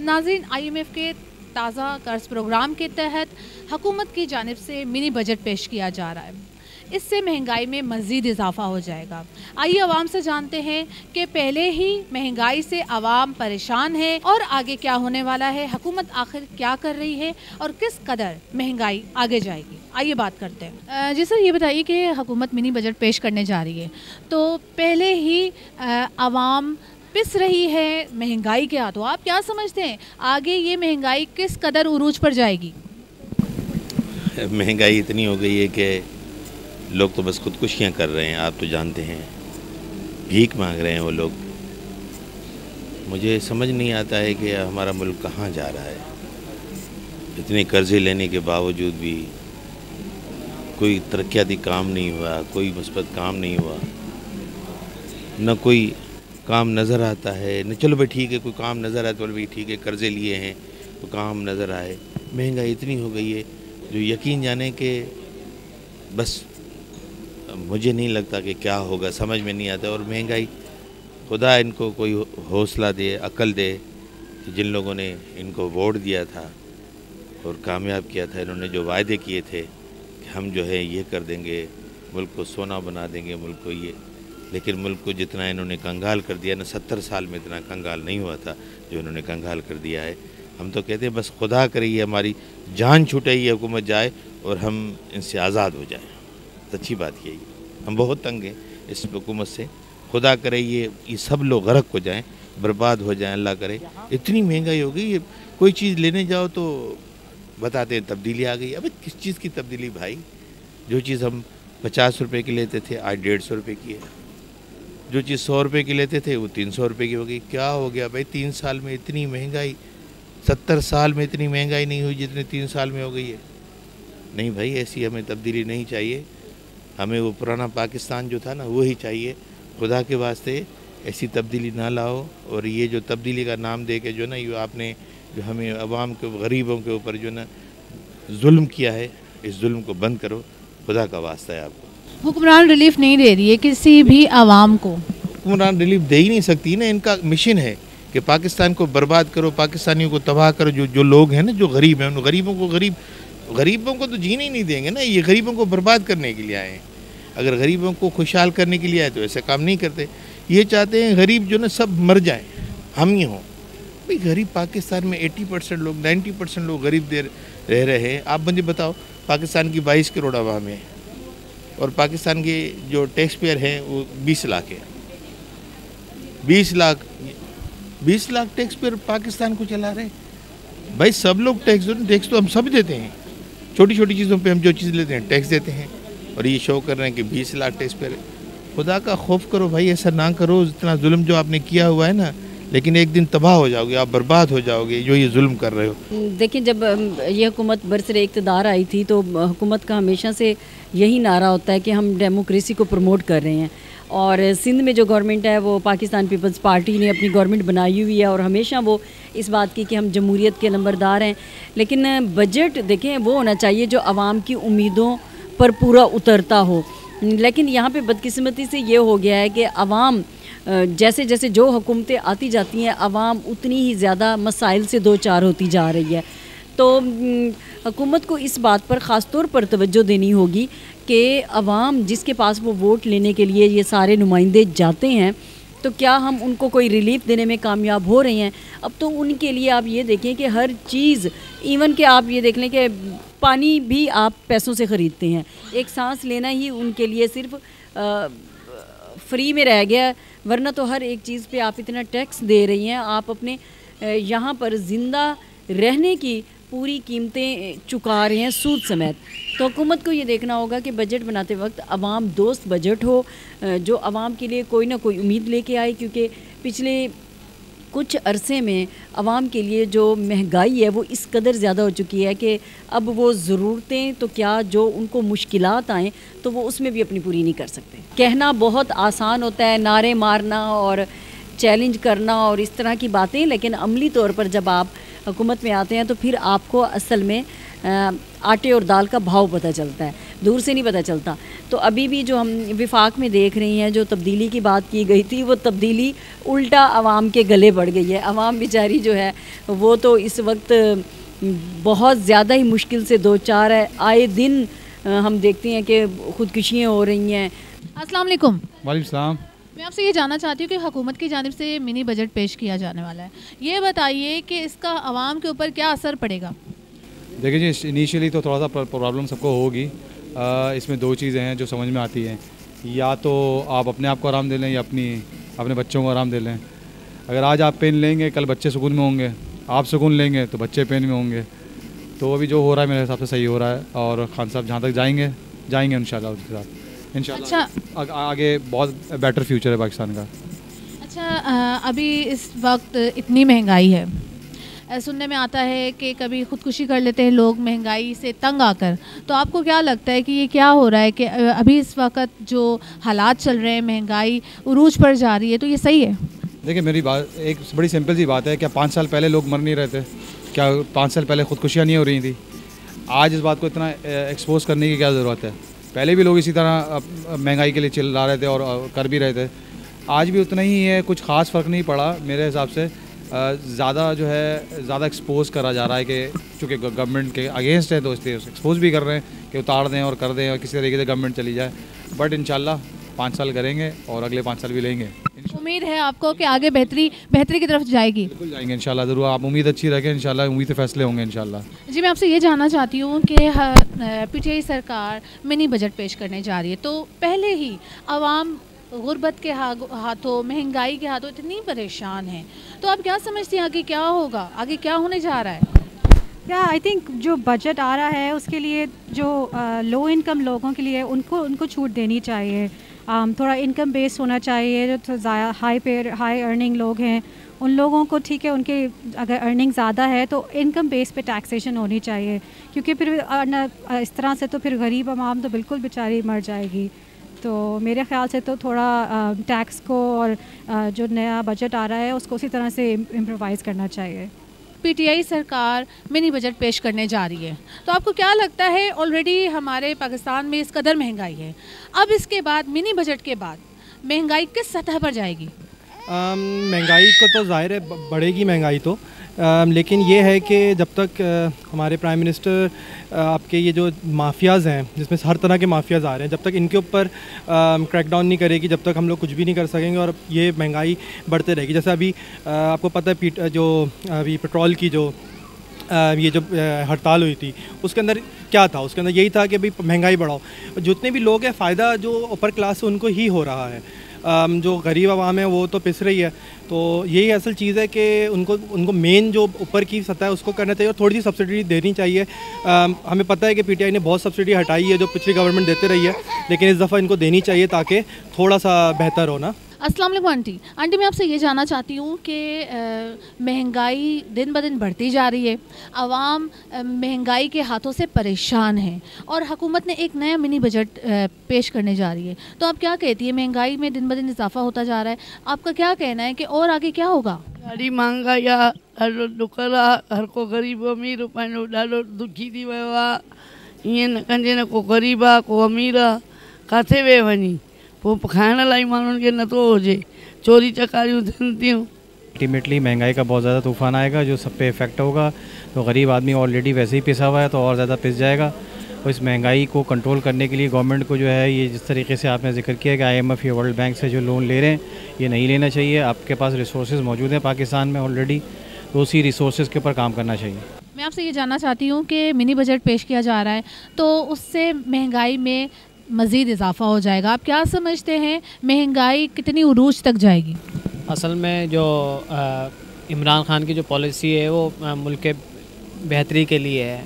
नाज़रीन, IMF के ताज़ा कर्ज प्रोग्राम के तहत हुकूमत की जानिब से मिनी बजट पेश किया जा रहा है। इससे महंगाई में मज़ीद इजाफा हो जाएगा। आइए आवाम से जानते हैं कि पहले ही महंगाई से आवाम परेशान है और आगे क्या होने वाला है, हुकूमत आखिर क्या कर रही है और किस कदर महंगाई आगे जाएगी। आइए बात करते हैं। जी सर, ये बताइए कि हुकूमत मिनी बजट पेश करने जा रही है, तो पहले ही आवाम पिस रही है महंगाई के हाथों। आप क्या समझते हैं आगे ये महंगाई किस कदर उरूज पर जाएगी? महंगाई इतनी हो गई है कि लोग तो बस खुदकुशियाँ कर रहे हैं। आप तो जानते हैं, भीख मांग रहे हैं वो लोग। मुझे समझ नहीं आता है कि हमारा मुल्क कहाँ जा रहा है। इतने कर्जे लेने के बावजूद भी कोई तरक्याती काम नहीं हुआ, कोई मुस्बत काम नहीं हुआ, न कोई काम नज़र आता है। न चलो भाई ठीक है, कोई काम नज़र आए तो भाई ठीक है, कर्जे लिए हैं तो काम नज़र आए। महंगाई इतनी हो गई है जो यकीन जाने के बस मुझे नहीं लगता कि क्या होगा, समझ में नहीं आता। और महंगाई, खुदा इनको कोई हौसला दे, अक्ल दे कि जिन लोगों ने इनको वोट दिया था और कामयाब किया था, इन्होंने जो वायदे किए थे कि हम जो है ये कर देंगे, मुल्क को सोना बना देंगे, मुल्क को ये, लेकिन मुल्क को जितना इन्होंने कंगाल कर दिया ना, 70 साल में इतना कंगाल नहीं हुआ था जो इन्होंने कंगाल कर दिया है। हम तो कहते हैं बस खुदा करे ये हमारी जान छूटे, ये हुकूमत जाए और हम इनसे आज़ाद हो जाएं। अच्छी बात यही, हम बहुत तंग हैं इस हुकूमत से। खुदा करे ये सब लोग गरक हो जाएं, बर्बाद हो जाएं, अल्लाह करे। इतनी महंगाई हो गई, ये कोई चीज़ लेने जाओ तो बताते हैं तब्दीली आ गई। अबे किस चीज़ की तब्दीली भाई? जो चीज़ हम 50 रुपये की लेते थे आज 150 रुपये की है। जो चीज़ 100 रुपये की लेते थे वो 300 रुपये की हो गई। क्या हो गया भाई? 3 साल में इतनी महंगाई, 70 साल में इतनी महंगाई नहीं हुई जितनी 3 साल में हो गई है। नहीं भाई, ऐसी हमें तब्दीली नहीं चाहिए। हमें वो पुराना पाकिस्तान जो था ना, वो ही चाहिए। खुदा के वास्ते ऐसी तब्दीली ना लाओ। और ये जो तब्दीली का नाम दे के जो ना, ये आपने जो हमें अवाम के, गरीबों के ऊपर जो ना जुल्म किया है, इस जुल्म को बंद करो। खुदा का वास्ता है आपको। हुक्मरान रिलीफ नहीं दे रही है किसी भी आवाम को। हुक्मरान रिलीफ दे ही नहीं सकती ना। इनका मिशन है कि पाकिस्तान को बर्बाद करो, पाकिस्तानियों को तबाह करो। जो लोग हैं ना, जो गरीब हैं, उन गरीबों को तो जीने ही नहीं देंगे ना। ये गरीबों को बर्बाद करने के लिए आए हैं। अगर गरीबों को खुशहाल करने के लिए आए तो ऐसा काम नहीं करते। ये चाहते हैं गरीब जो ना सब मर जाएं, हम ही हों। भाई गरीब पाकिस्तान में 80% लोग, 90% लोग गरीब रह रहे हैं। आप मुझे बताओ, पाकिस्तान की 22 करोड़ आवाम है और पाकिस्तान के जो टैक्स पेयर हैं वो 20 लाख है। 20 लाख टैक्स पेयर पाकिस्तान को चला रहे हैं। भाई सब लोग टैक्स तो हम सब देते हैं। छोटी छोटी चीज़ों पे हम जो चीज़ लेते हैं टैक्स देते हैं, और ये शो कर रहे हैं कि 20 लाख टैक्स पेयर। खुदा का खौफ करो भाई, ऐसा ना करो। इतना जुल्म जो आपने किया हुआ है ना, लेकिन एक दिन तबाह हो जाओगे, आप बर्बाद हो जाओगे जो ये जुल्म कर रहे हो। देखिए, जब ये हुकूमत बरसरे इक़्तिदार आई थी तो हुकूमत का हमेशा से यही नारा होता है कि हम डेमोक्रेसी को प्रमोट कर रहे हैं। और सिंध में जो गवर्नमेंट है वो पाकिस्तान पीपल्स पार्टी ने अपनी गवर्नमेंट बनाई हुई है और हमेशा वो इस बात की कि हम जमहूरियत के नंबरदार हैं। लेकिन बजट देखें, वो होना चाहिए जो आवाम की उम्मीदों पर पूरा उतरता हो। लेकिन यहाँ पे बदकिस्मती से ये हो गया है कि आवाम जैसे जैसे जो हुकूमतें आती जाती हैं, आवाम उतनी ही ज़्यादा मसाइल से दो चार होती जा रही है। तो हुकूमत को इस बात पर ख़ास तौर पर तवज्जो देनी होगी कि आवाम जिसके पास वो वोट लेने के लिए ये सारे नुमाइंदे जाते हैं, तो क्या हम उनको कोई रिलीफ देने में कामयाब हो रहे हैं? अब तो उनके लिए आप ये देखें कि हर चीज़, इवन कि आप ये देख लें कि पानी भी आप पैसों से ख़रीदते हैं। एक सांस लेना ही उनके लिए सिर्फ फ्री में रह गया, वरना तो हर एक चीज़ पे आप इतना टैक्स दे रही हैं। आप अपने यहाँ पर ज़िंदा रहने की पूरी कीमतें चुका रहे हैं, सूद समेत। तो हुकूमत को ये देखना होगा कि बजट बनाते वक्त आवाम दोस्त बजट हो, जो आवाम के लिए कोई ना कोई उम्मीद लेके आए। क्योंकि पिछले कुछ अरसे में आवाम के लिए जो महंगाई है वो इस कदर ज़्यादा हो चुकी है कि अब वो ज़रूरतें तो क्या, जो उनको मुश्किलात आएँ तो वो उसमें भी अपनी पूरी नहीं कर सकते। कहना बहुत आसान होता है, नारे मारना और चैलेंज करना और इस तरह की बातें, लेकिन अमली तौर पर जब आप हुकूमत में आते हैं तो फिर आपको असल में आटे और दाल का भाव पता चलता है, दूर से नहीं पता चलता। तो अभी भी जो हम विफाक में देख रही हैं, जो तब्दीली की बात की गई थी, वो तब्दीली उल्टा आवाम के गले बढ़ गई है। आवाम बेचारी जो है वो तो इस वक्त बहुत ज़्यादा ही मुश्किल से दो चार है। आए दिन हम देखते हैं कि ख़ुदकुशियाँ हो रही हैं। अस्सलाम वालेकुम। वालेकुम सलाम। मैं आपसे ये जानना चाहती हूँ कि हुकूमत की जानिब से मिनी बजट पेश किया जाने वाला है, ये बताइए कि इसका आवाम के ऊपर क्या असर पड़ेगा? देखिए जी, इनिशियली तो थोड़ा सा प्रॉब्लम सबको होगी। इसमें दो चीज़ें हैं जो समझ में आती हैं, या तो आप अपने आप को आराम दे लें या अपने बच्चों को आराम दे लें। अगर आज आप पेन लेंगे, कल बच्चे सुकून में होंगे, आप सुकून लेंगे तो बच्चे पेन में होंगे। तो अभी जो हो रहा है मेरे हिसाब से सही हो रहा है, और खान साहब जहाँ तक जाएंगे इंशाल्लाह उसके साथ इंशाल्लाह। अच्छा, आगे बहुत बेटर फ्यूचर है पाकिस्तान का। अच्छा, अभी इस वक्त इतनी महंगाई है, सुनने में आता है कि कभी ख़ुदकुशी कर लेते हैं लोग महंगाई से तंग आकर। तो आपको क्या लगता है कि ये क्या हो रहा है कि अभी इस वक्त जो हालात चल रहे हैं, महंगाई उरूज पर जा रही है, तो ये सही है? देखिए, मेरी बात एक बड़ी सिंपल सी बात है। क्या 5 साल पहले लोग मर नहीं रहे थे? क्या 5 साल पहले ख़ुदकुशियाँ नहीं हो रही थी? आज इस बात को इतना एक्सपोज करने की क्या ज़रूरत है? पहले भी लोग इसी तरह महंगाई के लिए चिल्ला रहे थे और कर भी रहे थे। आज भी उतना ही है, कुछ ख़ास फ़र्क नहीं पड़ा मेरे हिसाब से। ज़्यादा एक्सपोज करा जा रहा है कि चूँकि गवर्नमेंट के अगेंस्ट है तो इसलिए एक्सपोज भी कर रहे हैं कि उतार दें और कर दें और किसी तरीके से गवर्नमेंट चली जाए। बट इंशाल्लाह 5 साल करेंगे और अगले 5 साल भी लेंगे। उम्मीद है आपको कि आगे बेहतरी की तरफ जाएगी? बिल्कुल जाएंगे इंशाल्लाह, ज़रूर। आप उम्मीद अच्छी रखें, इंशाल्लाह उम्मीद से फैसले होंगे इंशाल्लाह। जी, मैं आपसे ये जानना चाहती हूँ कि पीटीआई सरकार मिनी बजट पेश करने जा रही है, तो पहले ही आवाम गुर्बत के हाथों, महंगाई के हाथों इतनी परेशान है, तो आप क्या समझती हैं आगे क्या होगा, आगे क्या होने जा रहा है? आई थिंक जो बजट आ रहा है उसके लिए जो लो इनकम लोगों के लिए उनको छूट देनी चाहिए। थोड़ा इनकम बेस्ड होना चाहिए। जो हाई अर्निंग लोग हैं उन लोगों को, ठीक है, उनके अगर अर्निंग ज़्यादा है तो इनकम बेस पे टैक्सेशन होनी चाहिए, क्योंकि फिर इस तरह से तो फिर गरीब आवाम तो बिल्कुल बेचारी मर जाएगी। तो मेरे ख़्याल से तो थोड़ा टैक्स को और जो नया बजट आ रहा है उसको उसी तरह से इम्प्रोवाइज़ करना चाहिए। पीटीआई सरकार मिनी बजट पेश करने जा रही है, तो आपको क्या लगता है, ऑलरेडी हमारे पाकिस्तान में इस कदर महंगाई है, अब इसके बाद मिनी बजट के बाद महंगाई किस सतह पर जाएगी? महंगाई को तो ज़ाहिर है बढ़ेगी महंगाई तो, लेकिन ये है कि जब तक हमारे प्राइम मिनिस्टर आपके ये जो माफियाज़ हैं, जिसमें हर तरह के माफियाज़ आ रहे हैं, जब तक इनके ऊपर क्रैकडाउन नहीं करेगी, जब तक हम लोग कुछ भी नहीं कर सकेंगे और ये महंगाई बढ़ते रहेगी। जैसे अभी आपको पता है जो अभी पेट्रोल की जो ये जो हड़ताल हुई थी, उसके अंदर क्या था? उसके अंदर यही था कि भाई महंगाई बढ़ाओ। जितने भी लोग हैं, फ़ायदा जो अपर क्लास है उनको ही हो रहा है, जो गरीब आवाम है वो तो पिस रही है। तो यही असल चीज़ है कि उनको मेन जो ऊपर की सतह है उसको करना चाहिए और थोड़ी सी सब्सिडी देनी चाहिए। हमें पता है कि पीटीआई ने बहुत सब्सिडी हटाई है जो पिछली गवर्नमेंट देते रही है, लेकिन इस दफ़ा इनको देनी चाहिए ताकि थोड़ा सा बेहतर हो ना। अस्सलाम वालेकुम आंटी, मैं आपसे ये जानना चाहती हूँ कि महंगाई दिन ब दिन बढ़ती जा रही है, आवाम महंगाई के हाथों से परेशान है और हुकूमत ने एक नया मिनी बजट पेश करने जा रही है, तो आप क्या कहती है? महंगाई में दिन ब दिन इजाफा होता जा रहा है, आपका क्या कहना है कि और आगे क्या होगा? ॾाढी महांगाई आहे, ॾाढो ॾुकर आहे, हर को ग़रीब अमीर पंहिंजो ॾाढो दुखी थी वियो आहे। ईअं न कंजे न, को ग़रीब आहे को अमीर आहे, किथे वेह वञी, पोइ खाइण लाइ माण्हुनि खे नथो हुजे, चोरी चकारियूं थियनि थियूं। अल्टीमेटली महंगाई का बहुत ज़्यादा तूफ़ान आएगा जो सब पे इफ़ेक्ट होगा। तो गरीब आदमी ऑलरेडी वैसे ही पिसा हुआ है तो और ज़्यादा पिस जाएगा। और इस महंगाई को कंट्रोल करने के लिए गवर्नमेंट को जो है, ये जिस तरीके से आपने जिक्र किया कि IMF या वर्ल्ड बैंक से जो लोन ले रहे हैं, ये नहीं लेना चाहिए। आपके पास रिसोर्सेज मौजूद हैं पाकिस्तान में ऑलरेडी, तो उसी रिसोर्सेज के ऊपर काम करना चाहिए। मैं आपसे ये जानना चाहती हूँ कि मिनी बजट पेश किया जा रहा है तो उससे महंगाई में मज़ीद इजाफा हो जाएगा, आप क्या समझते हैं महंगाई कितनी उरूज तक जाएगी? असल में जो इमरान खान की जो पॉलिसी है वो मुल्क के बेहतरी के लिए है।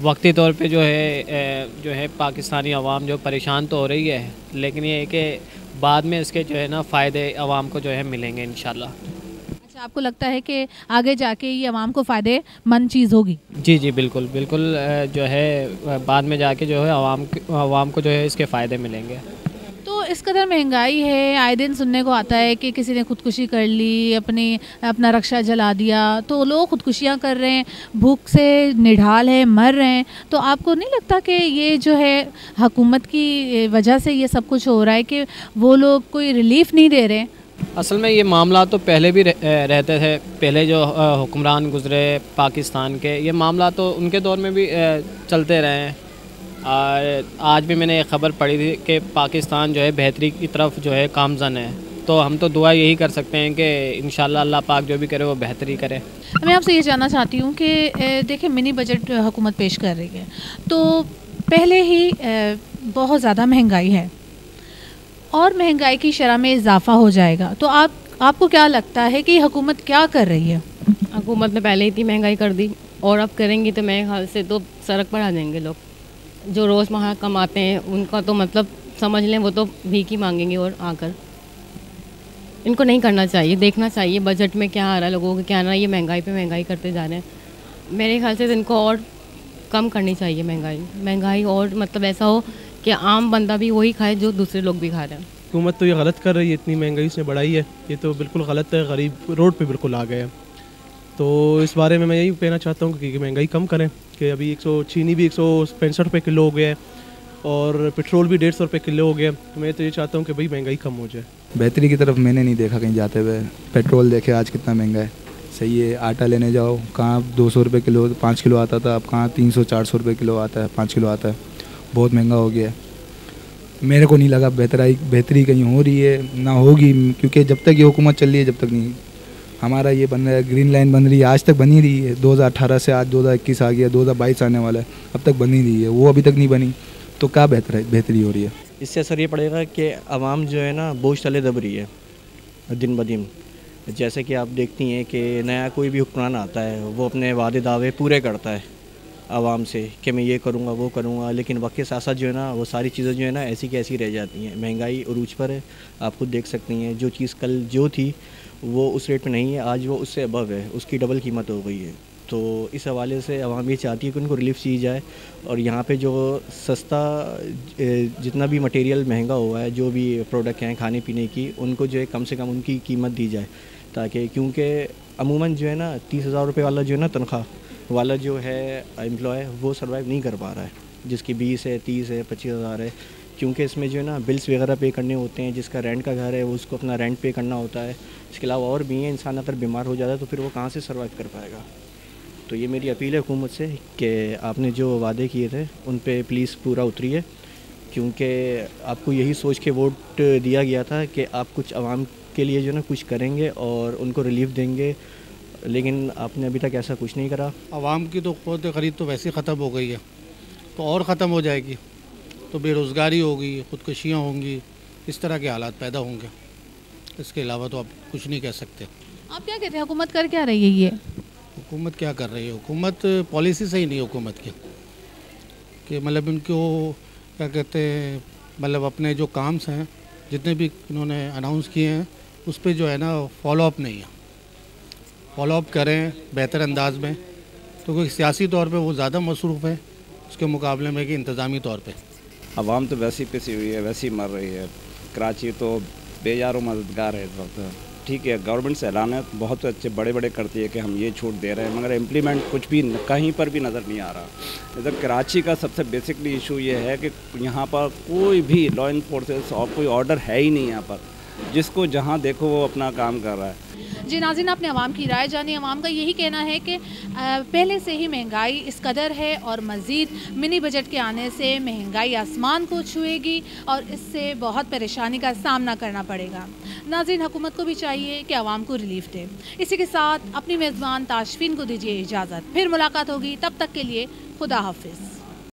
वक्ती तौर पे जो है पाकिस्तानी अवाम जो परेशान तो हो रही है, लेकिन ये है कि बाद में इसके जो है ना फ़ायदे अवाम को जो है मिलेंगे इंशाल्लाह। अच्छा, आपको लगता है कि आगे जाके ये अवाम को फ़ायदेमंद चीज़ होगी? जी बिल्कुल जो है बाद में जाके जो है अवाम को जो है इसके फ़ायदे मिलेंगे। तो इस कदर महंगाई है, आए दिन सुनने को आता है कि किसी ने खुदकुशी कर ली, अपना रक्षा जला दिया, तो लोग खुदकुशियाँ कर रहे हैं, भूख से निढाल है, मर रहे हैं। तो आपको नहीं लगता कि ये जो है हुकूमत की वजह से ये सब कुछ हो रहा है कि वो लोग कोई रिलीफ नहीं दे रहे? असल में ये मामला तो पहले भी रहते थे, पहले जो हुक्मरान गुज़रे पाकिस्तान के, ये मामला तो उनके दौर में भी चलते रहे हैं। और आज भी मैंने एक ख़बर पढ़ी थी कि पाकिस्तान जो है बेहतरी की तरफ जो है गामज़न है। तो हम तो दुआ यही कर सकते हैं कि इंशाल्लाह अल्लाह पाक जो भी करे वो बेहतरी करे। मैं आपसे ये जानना चाहती हूँ कि देखिए मिनी बजट हुकूमत पेश कर रही है, तो पहले ही बहुत ज़्यादा महंगाई है और महंगाई की शरह में इजाफा हो जाएगा, तो आपको क्या लगता है कि हुकूमत क्या कर रही है? हुकूमत ने पहले ही इतनी महंगाई कर दी और अब करेंगी तो मेरे ख्याल से तो सड़क पर आ जाएंगे लोग। जो रोज़मर्रा कमाते हैं उनका तो मतलब समझ लें वो तो भीख ही मांगेंगे। और आकर इनको नहीं करना चाहिए, देखना चाहिए बजट में क्या आ रहा है, लोगों को क्या आ रहा है। ये महंगाई पे महंगाई करते जा रहे हैं। मेरे ख्याल से इनको और कम करनी चाहिए महंगाई और मतलब ऐसा हो कि आम बंदा भी वही खाए जो दूसरे लोग भी खा रहे हैं। हुकूमत तो ये गलत कर रही है, इतनी महंगाई उसने बढ़ाई है, ये तो बिल्कुल गलत है। गरीब रोड पे बिल्कुल आ गए हैं। तो इस बारे में मैं यही कहना चाहता हूँ कि महंगाई कम करें। कि अभी चीनी भी 165 रुपये किलो हो गया है और पेट्रोल भी 150 रुपये किलो हो गया। तो मैं तो ये चाहता हूँ कि भाई महंगाई कम हो जाए। बेहतरी की तरफ मैंने नहीं देखा कहीं जाते हुए। पेट्रोल देखे आज कितना महंगा है, सही है। आटा लेने जाओ कहाँ 200 रुपये किलो 5 किलो आता था, अब कहाँ 300-400 रुपये किलो आता है, 5 किलो आता है। बहुत महंगा हो गया है। मेरे को नहीं लगा बेहतरी कहीं हो रही है, ना होगी, क्योंकि जब तक ये हुकूमत चल रही है, जब तक नहीं हमारा ये बन रहा है, ग्रीन लाइन बन रही है, आज तक बनी रही है। 2018 से आज 2021 आ गया, 2022 आने वाला है, अब तक बनी रही है, वो अभी तक नहीं बनी। तो क्या बेहतरी हो रही है? इससे असर ये पड़ेगा कि आवाम जो है ना बोझ तले दब रही है दिन ब दिन। जैसे कि आप देखती हैं कि नया कोई भी हुक्मरान आता है, वो अपने वादे दावे पूरे करता है आवाम से कि मैं ये करूँगा वो करूँगा, लेकिन वक्त के साथ साथ जो है ना वो सारी चीज़ें जो है ना ऐसी की ऐसी रह जाती हैं। महंगाई उरूज पर है, आप खुद देख सकती हैं। जो चीज़ कल जो थी वो उस रेट पे नहीं है, आज वो उससे अबव है, उसकी डबल कीमत हो गई है। तो इस हवाले से आवाम ये चाहती है कि उनको रिलीफ दी जाए और यहाँ पे जो सस्ता जितना भी मटेरियल महंगा हुआ है, जो भी प्रोडक्ट हैं खाने पीने की, उनको जो है कम से कम उनकी कीमत दी जाए, ताकि क्योंकि अमूमन जो है ना 30,000 रुपये वाला जो है ना तनख्वाह वाला जो है एम्प्लॉय वो सर्वाइव नहीं कर पा रहा है, जिसकी 20 है 30 है 25,000 है, क्योंकि इसमें जो है ना बिल्स वगैरह पे करने होते हैं। जिसका रेंट का घर है वो उसको अपना रेंट पे करना होता है। इसके अलावा और भी है, इंसान अगर बीमार हो जाता है तो फिर वो कहाँ से सर्वाइव कर पाएगा। तो ये मेरी अपील है हुकूमत से कि आपने जो वादे किए थे उन पे प्लीज़ पूरा उतरिए, क्योंकि आपको यही सोच के वोट दिया गया था कि आप कुछ आवाम के लिए जो ना कुछ करेंगे और उनको रिलीफ देंगे, लेकिन आपने अभी तक ऐसा कुछ नहीं करा। आवाम की तो क़ुव्वत ख़रीद तो वैसे ख़त्म हो गई है, तो और ख़त्म हो जाएगी तो बेरोज़गारी होगी, ख़ुदकुशियाँ होंगी, इस तरह के हालात पैदा होंगे। इसके अलावा तो आप कुछ नहीं कह सकते। आप क्या कहते हैं, हुकूमत कर क्या रही है? ये हुकूमत क्या कर रही है? हुकूमत पॉलिसी सही नहीं है हुकूमत की, कि मतलब इनको क्या कहते हैं, मतलब अपने जो काम्स हैं जितने भी इन्होंने अनाउंस किए हैं उस पर जो है ना फॉलो अप नहीं है। फॉलो अप करें बेहतर अंदाज में, तो कोई सियासी तौर पे वो ज़्यादा मसरूफ़ है उसके मुकाबले में कि इंतज़ामी तौर पे। आवाम तो वैसी पिसी हुई है, वैसी मर रही है। कराची तो बेयारों मददगार है इस वक्त। ठीक है, गवर्नमेंट से ऐलान है बहुत अच्छे बड़े बड़े करती है कि हम ये छूट दे रहे हैं, मगर इम्प्लीमेंट कुछ भी कहीं पर भी नज़र नहीं आ रहा। इधर कराची का सबसे बेसिकली इशू ये है कि यहाँ पर कोई भी लॉ इन्फोर्सेस और कोई ऑर्डर है ही नहीं यहाँ पर, जिसको जहाँ देखो वो अपना काम कर रहा है। जी नाज़रीन, आपने आवाम की राय जानी। आवाम का यही कहना है कि पहले से ही महंगाई इस कदर है और मज़ीद मिनी बजट के आने से महंगाई आसमान को छुएगी और इससे बहुत परेशानी का सामना करना पड़ेगा। नाज़रीन, हुकूमत को भी चाहिए कि आवाम को रिलीफ दे। इसी के साथ अपनी मेज़बान ताशफीन को दीजिए इजाज़त। फिर मुलाकात होगी, तब तक के लिए खुदा हाफिज़।